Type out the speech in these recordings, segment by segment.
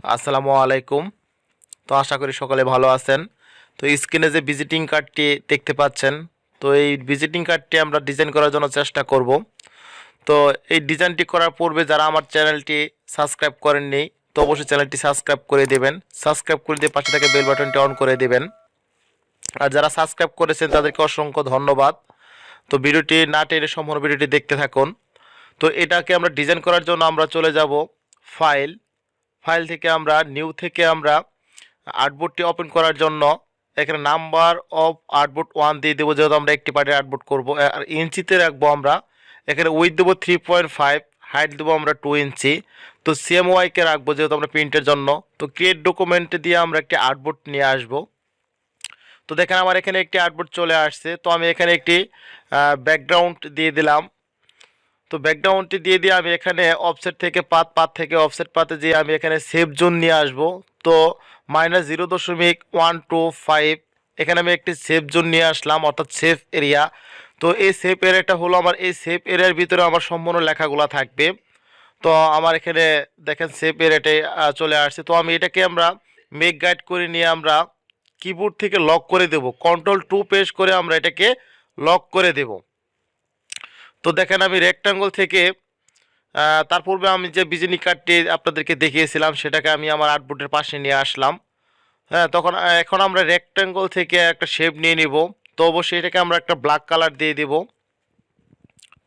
আসসালামু আলাইকুম। তো আশা করি সকলে ভালো আছেন। তো স্ক্রিনে যে ভিজিটিং কার্ডটি দেখতে পাচ্ছেন, তো এই ভিজিটিং কার্ডটি আমরা ডিজাইন করার জন্য চেষ্টা করব। তো এই ডিজাইনটি করার পূর্বে যারা আমার চ্যানেলটি সাবস্ক্রাইব করেননি, তো অবশ্যই চ্যানেলটি সাবস্ক্রাইব করে দেবেন। সাবস্ক্রাইব করে দিয়ে পাশে থেকে বেল বাটনটি অন করে দেবেন। আর যারা সাবস্ক্রাইব করেছেন তাদেরকে অসংখ্য ধন্যবাদ। তো ভিডিওটি না টেনে সম্পূর্ণ ভিডিওটি দেখতে থাকুন। তো এটাকে আমরা ডিজাইন করার জন্য আমরা চলে যাব ফাইল ফাইল থেকে আমরা নিউ থেকে আমরা আর্টবোর্ডটি ওপেন করার জন্য এখানে নাম্বার অফ আর্টবোর্ড 1 দিয়ে দেবো, যেহেতু আমরা একটি পার্টের আর্টবোর্ড করবো। আর ইঞ্চিতে রাখবো আমরা এখানে উইথ দেবো 3.5, হাইট দেবো আমরা 2 ইঞ্চি। তো সিএমওয়াইকে রাখবো যেহেতু আমরা প্রিন্টের জন্য। তো ক্রিয়েট ডকুমেন্ট দিয়ে আমরা একটি আর্টবোর্ড নিয়ে আসবো। তো দেখেন আমার এখানে একটি আর্টবোর্ড চলে আসছে। তো আমি এখানে একটি ব্যাকগ্রাউন্ড দিয়ে দিলাম। তো ব্যাকগ্রাউন্ডটি দিয়ে আমি এখানে অফসেট থেকে পাত থেকে অফসেট পাতে যেয়ে আমি এখানে সেভ জোন নিয়ে আসব। তো -0.125 এখানে আমি একটি সেভ জোন নিয়ে আসলাম, অর্থাৎ সেভ এরিয়া। তো এই সেভ এরিয়াটা হলো আমার, এই সেভ এরিয়ার ভিতরে আমার সম্পূর্ণ লেখাগুলো থাকবে। তো আমার এখানে দেখেন সেভ এরিয়াটাই চলে আসছে। তো আমি এটাকে আমরা মেক গাইড করে নিয়ে আমরা কিবোর্ড থেকে লক করে দেব, Ctrl+2 প্রেস করে আমরা এটাকে লক করে দেব। তো দেখেন আমি রেক্ট্যাঙ্গল থেকে তার পূর্বে আমি যে বিজনি কার্ডটি আপনাদেরকে দেখিয়েছিলাম সেটাকে আমি আমার আর্টবোর্ডের পাশে নিয়ে আসলাম। হ্যাঁ, এখন আমরা রেক্ট্যাঙ্গল থেকে একটা শেপ নিয়ে নিব। তো অবশ্যই এটাকে আমরা একটা ব্ল্যাক কালার দিয়ে দেব।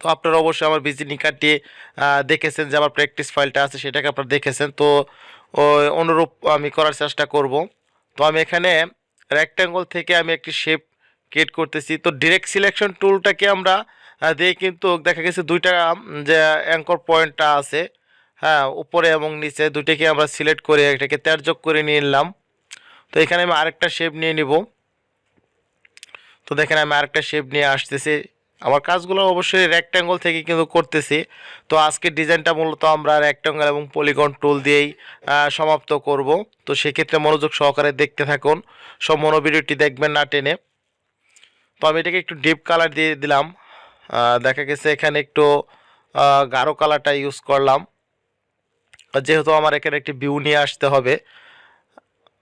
তো আপনারা অবশ্যই আমার বিজনি কার্ডটি দেখেছেন, যে আমার প্র্যাকটিস ফাইলটা আছে সেটাকে আপনারা দেখেছেন। তো অনুরূপ আমি করার চেষ্টা করব। তো আমি এখানে রেক্ট্যাঙ্গল থেকে আমি একটি শেপ ক্রিয়েট করতেছি। তো ডিরেক্ট সিলেকশন টুলটাকে আমরা দিয়ে কিন্তু দেখা গেছে দুইটা যে অ্যাঙ্কর পয়েন্টটা আছে, হ্যাঁ, উপরে এবং নিচে দুইটাকে আমরা সিলেক্ট করে এটাকে ত্যায্য করে নিয়ে নিলাম। তো এখানে আমি আরেকটা শেপ নিয়ে নিব। তো দেখেন আমি আরেকটা শেপ নিয়ে আসতেছি। আমার কাজগুলো অবশ্যই রেক্ট্যাঙ্গল থেকে কিন্তু করতেছি। তো আজকের ডিজাইনটা মূলত আমরা রেক্ট্যাঙ্গল এবং পলিগন টুল দিয়েই সমাপ্ত করব। তো সেক্ষেত্রে মনোযোগ সহকারে দেখতে থাকুন, সম্পূর্ণ ভিডিওটি দেখবেন না টেনে। তো আমি এটাকে একটু ডিপ কালার দিয়ে দিলাম। দেখা গেছে এখানে একটু গাঢ় কালারটা ইউজ করলাম, যেহেতু আমার এখানে একটি ভিউ নিয়ে আসতে হবে।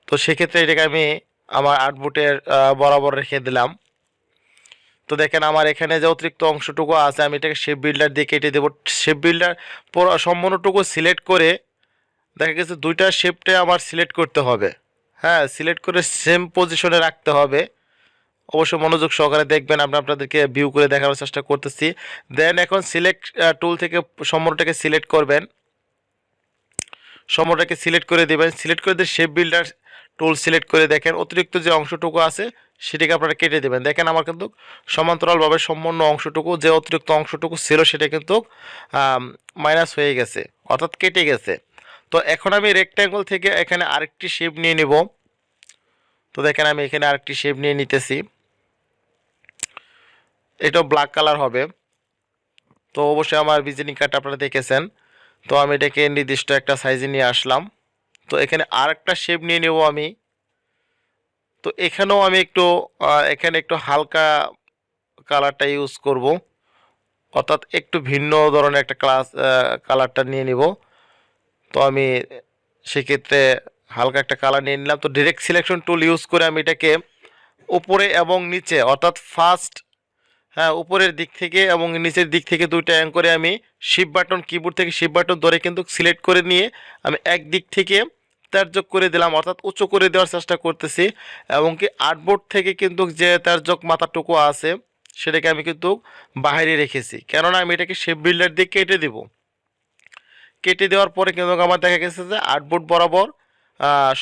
তো সেক্ষেত্রে এটাকে আমি আমার আর্টবোর্ডের বরাবর রেখে দিলাম। তো দেখেন আমার এখানে যে অতিরিক্ত অংশটুকু আছে আমি এটাকে শেপ বিল্ডার দিয়ে কেটে দেবো। শেপ বিল্ডার সম্পূর্ণটুকু সিলেক্ট করে দেখা গেছে দুইটা শেপটে আমার সিলেক্ট করতে হবে। হ্যাঁ, সিলেক্ট করে সেম পজিশনে রাখতে হবে। অবশ্যই মনোযোগ সহকারে দেখবেন, আমি আপনাদেরকে ভিউ করে দেখানোর চেষ্টা করতেছি। দেন এখন সিলেক্ট টুল থেকে সম্পূর্ণটাকে সিলেক্ট করবেন, সম্পূর্ণটাকে সিলেক্ট করে দেবেন। সিলেক্ট করে দিয়ে শেপ বিল্ডার টুল সিলেক্ট করে দেখেন অতিরিক্ত যে অংশটুকু আছে সেটাকে আপনারা কেটে দেবেন। দেখেন আমার কিন্তু সমান্তরালভাবে সম্পূর্ণ অংশটুকু, যে অতিরিক্ত অংশটুকু ছিল সেটা কিন্তু মাইনাস হয়ে গেছে, অর্থাৎ কেটে গেছে। তো এখন আমি রেক্ট্যাঙ্গল থেকে এখানে আরেকটি শেপ নিয়ে নিব। তো দেখেন আমি এখানে আরেকটি শেপ নিয়ে নিতেছি, এটাও ব্ল্যাক কালার হবে। তো অবশ্যই আমার ভিজিটিং কার্ড আপনারা দেখেছেন। তো আমি এটাকে নির্দিষ্ট একটা সাইজে নিয়ে আসলাম। তো এখানে আরেকটা শেপ নিয়ে নেব আমি। তো এখানেও আমি একটু এখানে একটু হালকা কালারটা ইউজ করব, অর্থাৎ একটু ভিন্ন ধরনের একটা কালারটা নিয়ে নিব। তো আমি সেক্ষেত্রে হালকা একটা কালার নিয়ে নিলাম। তো ডিরেক্ট সিলেকশন টুল ইউজ করে আমি এটাকে উপরে এবং নিচে, অর্থাৎ ফার্স্ট, হ্যাঁ, উপরের দিক থেকে এবং নিচের দিক থেকে দুইটা করে আমি শিফট বাটন, কিবোর্ড থেকে শিফট বাটন ধরে কিন্তু সিলেক্ট করে নিয়ে আমি এক দিক থেকে ত্যায্য করে দিলাম, অর্থাৎ উঁচু করে দেওয়ার চেষ্টা করতেছি। এবং কি আর্টবোর্ড থেকে কিন্তু যে ত্যায্য মাথাটুকু আছে সেটাকে আমি কিন্তু বাইরে রেখেছি, কেননা আমি এটাকে শেপ বিল্ডার দিয়ে কেটে দেব। কেটে দেওয়ার পরে কিন্তু আমার দেখা গেছে যে আর্টবোর্ড বরাবর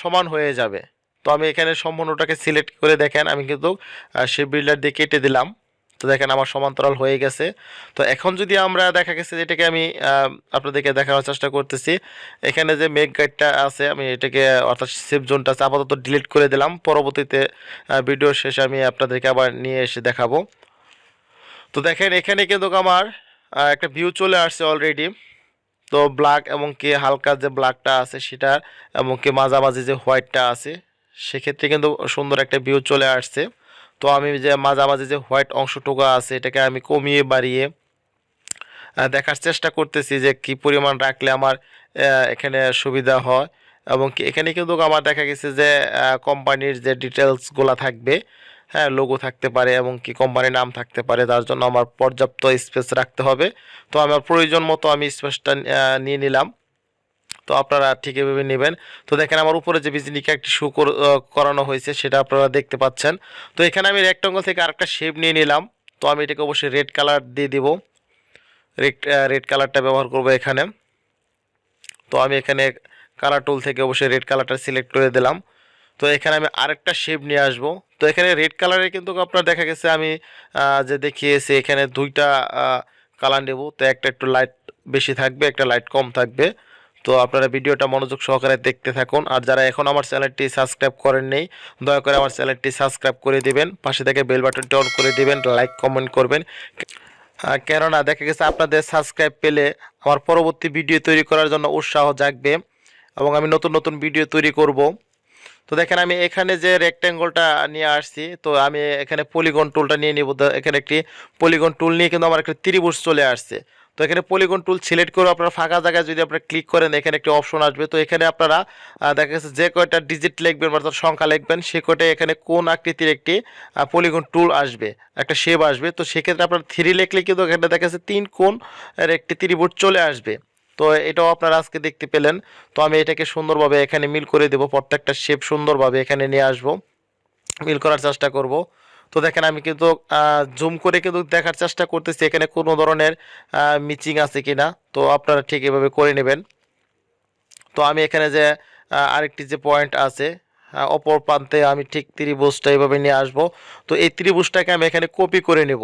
সমান হয়ে যাবে। তো আমি এখানে সম্পূর্ণটাকে সিলেক্ট করে দেখেন আমি কিন্তু শেপ বিল্ডার দিয়ে কেটে দিলাম। তো দেখেন আমার সমান্তরাল হয়ে গেছে। তো এখন যদি আমরা দেখা গেছে যেটাকে আমি আপনাদেরকে দেখানোর চেষ্টা করতেছি, এখানে যে মেক গাইডটা আছে আমি এটাকে, অর্থাৎ সেভ জোনটা আছে, আপাতত ডিলিট করে দিলাম। পরবর্তীতে ভিডিও শেষে আমি আপনাদেরকে আবার নিয়ে এসে দেখাবো। তো দেখেন এখানে কিন্তু আমার একটা ভিউ চলে আসছে অলরেডি। তো ব্ল্যাক এবং কি হালকা যে ব্ল্যাকটা আছে সেটা এবং কি মাঝামাঝি যে হোয়াইটটা আছে, সেক্ষেত্রে কিন্তু সুন্দর একটা ভিউ চলে আসছে। তো আমি যে মাঝামাঝি যে হোয়াইট অংশটুকু আছে এটাকে আমি কমিয়ে বাড়িয়ে দেখার চেষ্টা করতেছি যে কি পরিমাণ রাখলে আমার এখানে সুবিধা হয় এবং কি এখানে কিন্তু আমার দেখা গেছে যে কোম্পানির যে ডিটেলসগুলো থাকবে, হ্যাঁ লোগো থাকতে পারে এবং কি কোম্পানির নাম থাকতে পারে, তার জন্য আমার পর্যাপ্ত স্পেস রাখতে হবে। তো আমার প্রয়োজন মতো আমি স্পেসটা নিয়ে নিলাম। তো আপনারা ঠিক এভাবে নেবেন। তো দেখেন আমার উপরে যে ভিজিনিকা একটি শো করানো হয়েছে সেটা আপনারা দেখতে পাচ্ছেন। তো এখানে আমি রেক্ট্যাঙ্গল থেকে আরেকটা শেপ নিয়ে নিলাম। তো আমি এটাকে অবশ্যই রেড কালার দিয়ে দিব, রেড কালারটা ব্যবহার করব এখানে। তো আমি এখানে কালার টুল থেকে অবশ্যই রেড কালারটা সিলেক্ট করে দিলাম। তো এখানে আমি আরেকটা শেপ নিয়ে আসব। তো এখানে রেড কালারে কিন্তু আপনার দেখা গেছে আমি যে দেখিয়েছি এখানে দুইটা কালার নেব। তো একটা একটু লাইট বেশি থাকবে, একটা লাইট কম থাকবে। তো আপনারা ভিডিওটা মনোযোগ সহকারে দেখতে থাকুন। আর যারা এখন আমার চ্যানেলটি সাবস্ক্রাইব করেন নেই, দয়া করে আমার চ্যানেলটি সাবস্ক্রাইব করে দিবেন, পাশে থেকে বেল বাটনটি অন করে দিবেন, লাইক কমেন্ট করবেন। কেননা দেখা গেছে আপনাদের সাবস্ক্রাইব পেলে আমার পরবর্তী ভিডিও তৈরি করার জন্য উৎসাহ জাগবে এবং আমি নতুন নতুন ভিডিও তৈরি করব। তো দেখেন আমি এখানে যে রেক্ট্যাঙ্গলটা নিয়ে আসছি, তো আমি এখানে পলিগন টুলটা নিয়ে নিব। এখানে একটি পলিগন টুল নিয়ে কিন্তু আমার একটা ত্রিভুজ চলে আসছে। তো এখানে পলিগন টুল সিলেক্ট করে আপনারা ফাঁকা জায়গায় যদি আপনারা ক্লিক করেন এখানে একটি অপশন আসবে। তো এখানে আপনারা দেখা গেছে যে কয়টা ডিজিট লিখবেন অর্থাৎ সংখ্যা লিখবেন সে কয়টাই এখানে কোন আকৃতির একটি পলিগন টুল আসবে, একটা শেপ আসবে। তো সেক্ষেত্রে আপনার 3 লিখলে কিন্তু এখানে দেখা গেছে 3 কোণ এর একটি ত্রিভুজ চলে আসবে। তো এটাও আপনারা আজকে দেখতে পেলেন। তো আমি এটাকে সুন্দরভাবে এখানে মিল করে দেব, প্রত্যেকটা শেপ সুন্দরভাবে এখানে নিয়ে আসব, মিল করার চেষ্টা করব। তো দেখেন আমি কিন্তু জুম করে কিন্তু দেখার চেষ্টা করতেছি এখানে কোনো ধরনের মিচিং আছে কিনা। তো আপনারা ঠিক এভাবে করে নেবেন। তো আমি এখানে যে আরেকটি যে পয়েন্ট আছে অপর প্রান্তে আমি ঠিক ত্রিভুজটা এইভাবে নিয়ে আসব। তো এই ত্রিভুজটাকে আমি এখানে কপি করে নেব,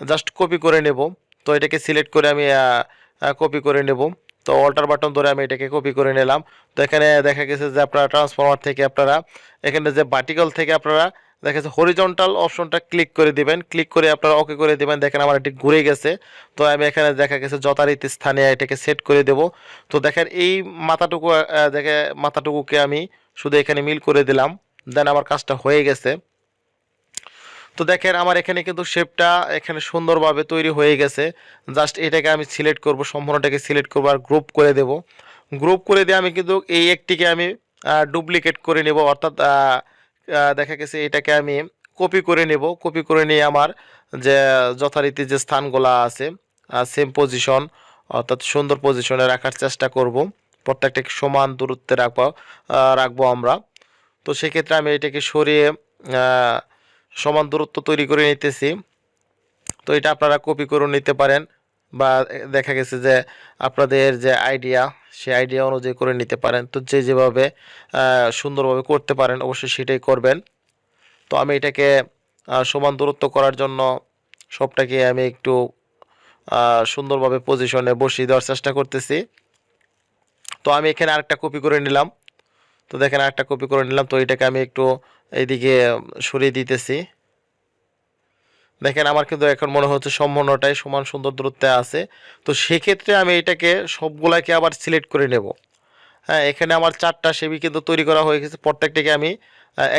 জাস্ট কপি করে নেব। তো এটাকে সিলেক্ট করে আমি কপি করে নেব। তো অল্টার বাটন ধরে আমি এটাকে কপি করে নিলাম। তো এখানে দেখা গেছে যে আপনারা ট্রান্সফরমার থেকে আপনারা এখানে যে ভার্টিক্যাল থেকে আপনারা দেখা যাচ্ছে হরিজন্টাল অপশনটা ক্লিক করে দিবেন, ক্লিক করে আপনারা ওকে করে দিবেন। দেখেন আমার এটি ঘুরে গেছে। তো আমি এখানে দেখা গেছে যথারীতি স্থানে এটাকে সেট করে দেব। তো দেখেন এই মাথাটুকু দেখে মাথাটুকুকে আমি শুধু এখানে মিল করে দিলাম, দেন আমার কাজটা হয়ে গেছে। তো দেখেন আমার এখানে কিন্তু শেপটা এখানে সুন্দরভাবে তৈরি হয়ে গেছে। জাস্ট এটাকে আমি সিলেক্ট করব, সম্পূর্ণটাকে সিলেক্ট করব আর গ্রুপ করে দেব। গ্রুপ করে দিয়ে আমি কিন্তু এই একটিকে আমি ডুপ্লিকেট করে নেব, অর্থাৎ দেখা গেছে এটাকে আমি কপি করে নেব। কপি করে নিয়ে আমার যে যথারীতি যে স্থানগুলো আছে সেম পজিশন অর্থাৎ সুন্দর পজিশনে রাখার চেষ্টা করব, প্রত্যেকটাকে সমান দূরত্বে রাখবো আমরা। তো সেক্ষেত্রে আমি এটাকে সরিয়ে সমান দূরত্ব তৈরি করে নিতেছি। তো এটা আপনারা কপি করে নিতে পারেন বা দেখা গেছে যে আপনাদের যে আইডিয়া সেই আইডিয়া অনুযায়ী করে নিতে পারেন। তো যে যেভাবে সুন্দরভাবে করতে পারেন অবশ্যই সেটাই করবেন। তো আমি এটাকে সমান দূরত্ব করার জন্য সবটাকে আমি একটু সুন্দরভাবে পজিশনে বসিয়ে দেওয়ার চেষ্টা করতেছি। তো আমি এখানে আরেকটা কপি করে নিলাম। তো দেখেন আরেকটা কপি করে নিলাম। তো এটাকে আমি একটু এইদিকে সরিয়ে দিতেছি। দেখেন আমার কিন্তু এখন মনে হচ্ছে সম্পূর্ণটাই সমান সুন্দর দূরত্বে আছে। তো সেক্ষেত্রে আমি এটাকে সবগুলাকে আবার সিলেক্ট করে নেব। হ্যাঁ, এখানে আমার 4টা শেপই কিন্তু তৈরি করা হয়ে গেছে। প্রত্যেকটাকে আমি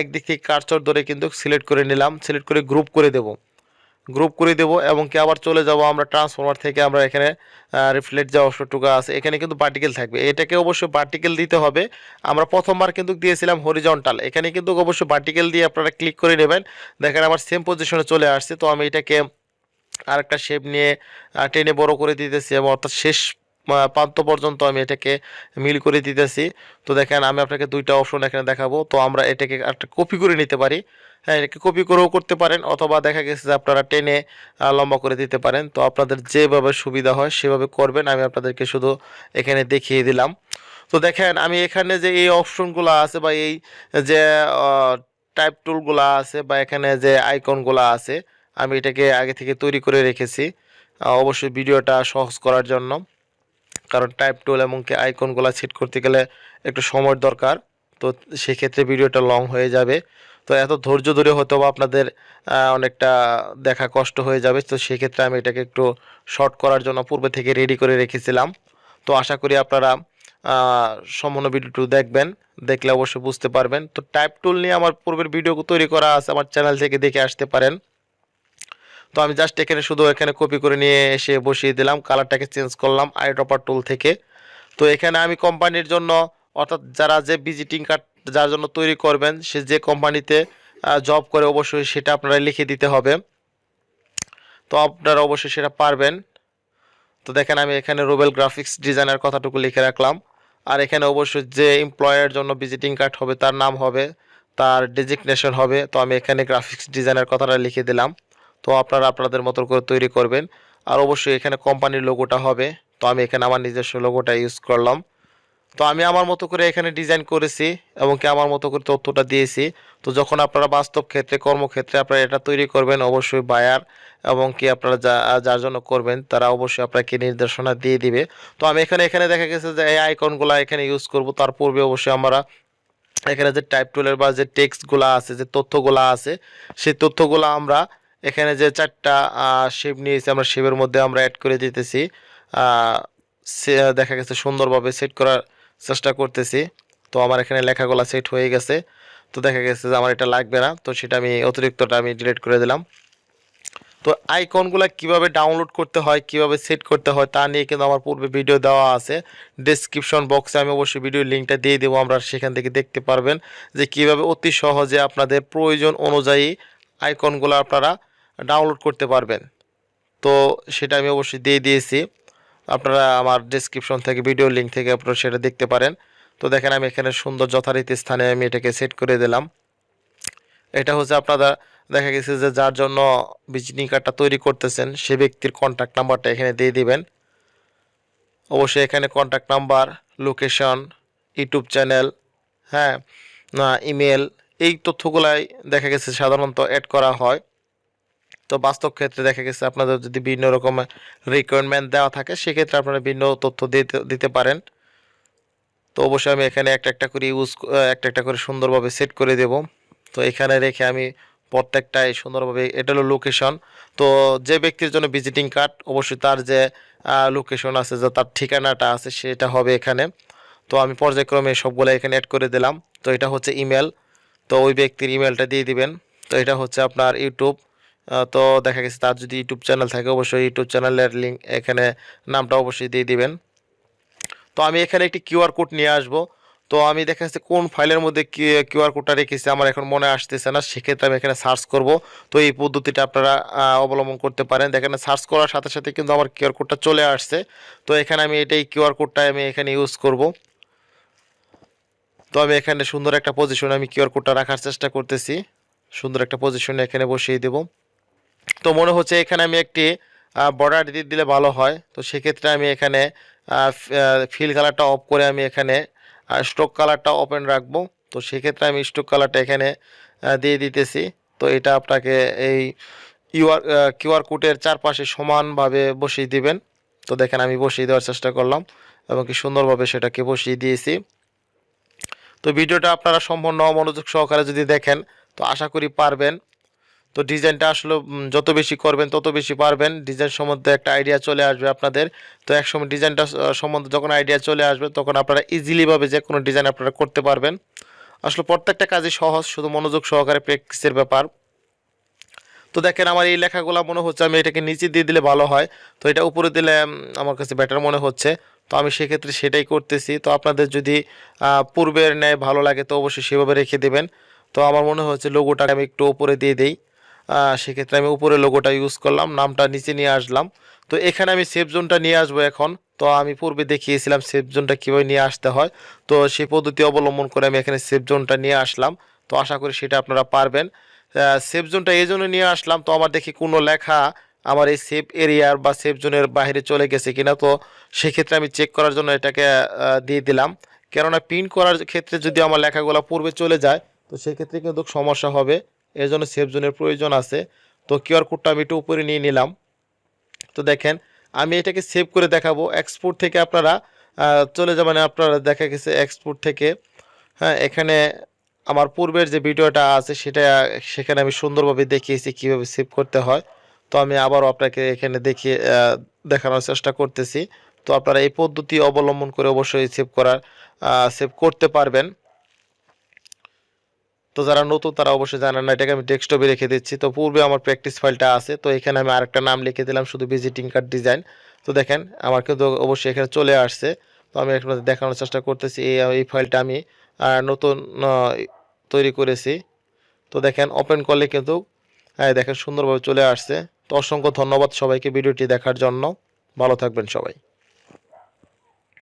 একদিক থেকে কার্সর ধরে কিন্তু সিলেক্ট করে নিলাম, সিলেক্ট করে গ্রুপ করে দেব, গ্রুপ করে দেবো এবং কি আবার চলে যাব আমরা ট্রান্সফরমার থেকে। আমরা এখানে রিফ্লেক্ট যে অংশটুকু আছে এখানে কিন্তু পার্টিকেল থাকবে, এটাকে অবশ্যই পার্টিকেল দিতে হবে। আমরা প্রথমবার কিন্তু দিয়েছিলাম হরিজন্টাল, এখানে কিন্তু অবশ্যই পার্টিকেল দিয়ে আপনারা ক্লিক করে নেবেন। দেখেন আমার সেম পজিশনে চলে আসছে। তো আমি এটাকে আরেকটা শেপ নিয়ে টেনে বড় করে দিতেছি এবং অর্থাৎ শেষ প্রান্ত পর্যন্ত আমি এটাকে মিল করে দিতেছি। তো দেখেন আমি আপনাকে দুইটা অপশন এখানে দেখাবো। তো আমরা এটাকে একটা কপি করে নিতে পারি, হ্যাঁ এটাকে কপি করেও করতে পারেন অথবা দেখা গেছে যে আপনারা টেনে লম্বা করে দিতে পারেন। তো আপনাদের যেভাবে সুবিধা হয় সেভাবে করবেন, আমি আপনাদেরকে শুধু এখানে দেখিয়ে দিলাম। তো দেখেন আমি এখানে যে এই অপশনগুলো আছে বা এই যে টাইপ টুলগুলো আছে বা এখানে যে আইকনগুলো আছে আমি এটাকে আগে থেকে তৈরি করে রেখেছি, অবশ্যই ভিডিওটা সহজ করার জন্য। কারণ টাইপ টুল এবং কি আইকনগুলো সেট করতে গেলে একটু সময় দরকার। তো সেক্ষেত্রে ভিডিওটা লং হয়ে যাবে। তো এত ধৈর্য ধরে হয়তো বা আপনাদের অনেকটা দেখা কষ্ট হয়ে যাবে। তো সেক্ষেত্রে আমি এটাকে একটু শর্ট করার জন্য পূর্বে থেকে রেডি করে রেখেছিলাম। তো আশা করি আপনারা সম্পূর্ণ ভিডিওটি দেখবেন, দেখলে অবশ্যই বুঝতে পারবেন। তো টাইপ টুল নিয়ে আমার পূর্বের ভিডিও তৈরি করা আছে, আমার চ্যানেল থেকে দেখে আসতে পারেন। তো আমি জাস্ট এখানে শুধু এখানে কপি করে নিয়ে এসে বসিয়ে দিলাম, কালারটাকে চেঞ্জ করলাম আই ড্রপার টুল থেকে। তো এখানে আমি কোম্পানির জন্য অর্থাৎ যারা যে ভিজিটিং কার্ড যার জন্য তৈরি করবেন সে যে কোম্পানিতে জব করে অবশ্যই সেটা আপনারা লিখে দিতে হবে। তো আপনারা অবশ্যই সেটা পারবেন। তো দেখেন আমি এখানে রুবেল গ্রাফিক্স ডিজাইনার কথাটুকু লিখে রাখলাম। আর এখানে অবশ্যই যে এমপ্লয়ের জন্য ভিজিটিং কার্ড হবে তার নাম হবে, তার ডেজিগনেশন হবে। তো আমি এখানে গ্রাফিক্স ডিজাইনার কথাটা লিখে দিলাম। তো আপনারা আপনাদের মতো করে তৈরি করবেন। আর অবশ্যই এখানে কোম্পানির লোগোটা হবে। তো আমি এখানে আমার নিজস্ব লোগোটা ইউজ করলাম। তো আমি আমার মতো করে এখানে ডিজাইন করেছি এবং কি আমার মতো করে তথ্যটা দিয়েছি। তো যখন আপনারা বাস্তব ক্ষেত্রে কর্মক্ষেত্রে আপনারা এটা তৈরি করবেন অবশ্যই বায়ার এবং কি আপনারা যার জন্য করবেন তারা অবশ্যই আপনাকে নির্দেশনা দিয়ে দিবে। তো আমি এখানে দেখা গেছে যে এই আইকনগুলো এখানে ইউজ করব। তার পূর্বে অবশ্যই আমরা এখানে যে টাইপ টুলের বা যে টেক্সটগুলো আছে যে তথ্যগুলো আছে সেই তথ্যগুলো আমরা এখানে যে চারটা শেপ নিয়েছি আমরা শেপের মধ্যে আমরা অ্যাড করে দিতেছি। দেখা গেছে সুন্দরভাবে সেট করার চেষ্টা করতেছি। তো আমার এখানে লেখাগুলো সেট হয়ে গেছে। তো দেখা গেছে যে আমার এটা লাগবে না, তো সেটা আমি অতিরিক্তটা আমি ডিলিট করে দিলাম। তো আইকনগুলো কিভাবে ডাউনলোড করতে হয় কিভাবে সেট করতে হয় তা নিয়ে কিন্তু আমার পূর্বে ভিডিও দেওয়া আছে। ডেসক্রিপশন বক্সে আমি অবশ্যই ভিডিওর লিঙ্কটা দিয়ে দেবো, আমরা সেখান থেকে দেখতে পারবেন যে কিভাবে অতি সহজে আপনাদের প্রয়োজন অনুযায়ী আইকনগুলো আপনারা ডাউনলোড করতে পারবেন। তো সেটা আমি অবশ্যই দিয়ে দিয়েছি, আপনারা আমার ডেসক্রিপশন থেকে ভিডিও লিঙ্ক থেকে আপনারা সেটা দেখতে পারেন। তো দেখেন আমি এখানে সুন্দর যথারীতি স্থানে আমি এটাকে সেট করে দিলাম। এটা হচ্ছে আপনারা দেখা গেছে যে যার জন্য ভিজিটিং কার্ডটা তৈরি করতেছেন সে ব্যক্তির কন্ট্যাক্ট নাম্বারটা এখানে দিয়ে দিবেন। অবশ্যই এখানে contact number, location, YouTube channel, হ্যাঁ, ইমেল, এই তথ্যগুলাই দেখা গেছে সাধারণত অ্যাড করা হয়। তো বাস্তব ক্ষেত্রে দেখা গেছে আপনাদের যদি ভিন্ন রকম রিকোয়ারমেন্ট দেওয়া থাকে সেক্ষেত্রে আপনারা ভিন্ন তথ্য দিতে পারেন। তো অবশ্যই আমি এখানে একটা একটা করে একটা একটা করে সুন্দরভাবে সেট করে দেব। তো এখানে রেখে আমি প্রত্যেকটাই সুন্দরভাবে, এটা হলো লোকেশন। তো যে ব্যক্তির জন্য ভিজিটিং কার্ড অবশ্যই তার যে লোকেশন আছে যে তার ঠিকানাটা আছে সেটা হবে এখানে। তো আমি পর্যায়ক্রমে সবগুলো এখানে অ্যাড করে দিলাম। তো এটা হচ্ছে ইমেল, তো ওই ব্যক্তির ইমেলটা দিয়ে দিবেন। তো এটা হচ্ছে আপনার ইউটিউব, তো দেখা গেছে তার যদি ইউটিউব চ্যানেল থাকে অবশ্যই ইউটিউব চ্যানেলের লিঙ্ক এখানে নামটা অবশ্যই দিয়ে দিবেন। তো আমি এখানে একটি কিউআর কোড নিয়ে আসব। তো আমি দেখা যাচ্ছে কোন ফাইলের মধ্যে কিউআর কোডটা রেখেছি আমার এখন মনে আসতেছে না, সেক্ষেত্রে আমি এখানে সার্চ করব। তো এই পদ্ধতিটা আপনারা অবলম্বন করতে পারেন। দেখেন সার্চ করার সাথে সাথে কিন্তু আমার কিউআর কোডটা চলে আসছে। তো এখানে আমি এটাই কিউআর কোডটা আমি এখানে ইউজ করব। তো আমি এখানে সুন্দর একটা পজিশনে আমি কিউআর কোডটা রাখার চেষ্টা করতেছি, সুন্দর একটা পজিশনে এখানে বসিয়ে দেব। তো মনে হচ্ছে এখানে আমি একটি বর্ডার দিয়ে দিলে ভালো হয়। তো সেক্ষেত্রে আমি এখানে ফিল কালারটা অফ করে আমি এখানে স্ট্রোক কালারটা ওপেন রাখবো। তো সেক্ষেত্রে আমি স্ট্রোক কালারটা এখানে দিয়ে দিতেছি। তো এটা আপনাকে এই কিউআর কোডের চারপাশে সমানভাবে বসিয়ে দিবেন। তো দেখেন আমি বসিয়ে দেওয়ার চেষ্টা করলাম এবং কি সুন্দরভাবে সেটাকে বসিয়ে দিয়েছি। তো ভিডিওটা আপনারা সম্পূর্ণ মনোযোগ সহকারে যদি দেখেন তো আশা করি পারবেন। তো ডিজাইনটা আসলে যত বেশি করবেন তত বেশি পারবেন, ডিজাইন সম্বন্ধে একটা আইডিয়া চলে আসবে আপনাদের। তো একসময় ডিজাইনটা সম্বন্ধে যখন আইডিয়া চলে আসবে তখন আপনারা ইজিলিভাবে যে কোনো ডিজাইন আপনারা করতে পারবেন। আসলে প্রত্যেকটা কাজই সহজ, শুধু মনোযোগ সহকারে প্র্যাকটিসের ব্যাপার। তো দেখেন আমার এই লেখাগুলো মনে হচ্ছে আমি এটাকে নিচে দিয়ে দিলে ভালো হয়, তো এটা উপরে দিলে আমার কাছে বেটার মনে হচ্ছে। তো আমি সেক্ষেত্রে সেটাই করতেছি। তো আপনাদের যদি পূর্বের ন্যায় ভালো লাগে তো অবশ্যই সেভাবে রেখে দেবেন। তো আমার মনে হচ্ছে লোগোটা আমি একটু উপরে দিয়ে দিই, সেক্ষেত্রে আমি উপরে লোগোটা ইউজ করলাম, নামটা নিচে নিয়ে আসলাম। তো এখানে আমি সেফ জোনটা নিয়ে আসবো এখন। তো আমি পূর্বে দেখিয়েছিলাম সেফ জোনটা কীভাবে নিয়ে আসতে হয়, তো সেই পদ্ধতি অবলম্বন করে আমি এখানে সেফ জোনটা নিয়ে আসলাম। তো আশা করি সেটা আপনারা পারবেন। সেফ জোনটা এই জন্য নিয়ে আসলাম, তো আমার দেখি কোনো লেখা আমার এই সেফ এরিয়ার বা সেফ জোনের বাইরে চলে গেছে কিনা। তো সেক্ষেত্রে আমি চেক করার জন্য এটাকে দিয়ে দিলাম, কেননা প্রিন্ট করার ক্ষেত্রে যদি আমার লেখাগুলো পূর্বে চলে যায় তো সেক্ষেত্রে কিন্তু সমস্যা হবে, এর জন্য সেফ জোনের প্রয়োজন আছে। তো কিউআর কোডটা আমি একটু উপরে নিয়ে নিলাম। তো দেখেন আমি এটাকে সেভ করে দেখাবো। এক্সপোর্ট থেকে আপনারা চলে যাবেন, আপনারা দেখা গেছে এক্সপোর্ট থেকে, হ্যাঁ, এখানে আমার পূর্বের যে ভিডিওটা আছে সেখানে আমি সুন্দরভাবে দেখিয়েছি কীভাবে সেভ করতে হয়। তো আমি আবারও আপনাকে এখানে দেখানোর চেষ্টা করতেছি। তো আপনারা এই পদ্ধতি অবলম্বন করে অবশ্যই সেভ করতে পারবেন। তো যারা নতুন তারা অবশ্যই জানেন না, এটাকে আমি ডেস্কটপে রেখে দিচ্ছি। তো পূর্বে আমার প্র্যাকটিস ফাইলটা আছে, তো এখানে আমি আরেকটা নাম লিখে দিলাম শুধু ভিজিটিং কার্ড ডিজাইন। তো দেখেন আমার কিন্তু অবশ্যই এখানে চলে আসছে। তো আমি আপনাদের দেখানোর চেষ্টা করতেছি। এই ফাইলটা আমি নতুন তৈরি করেছি। তো দেখেন ওপেন করলে কিন্তু দেখেন সুন্দরভাবে চলে আসছে। তো অসংখ্য ধন্যবাদ সবাইকে ভিডিওটি দেখার জন্য। ভালো থাকবেন সবাই।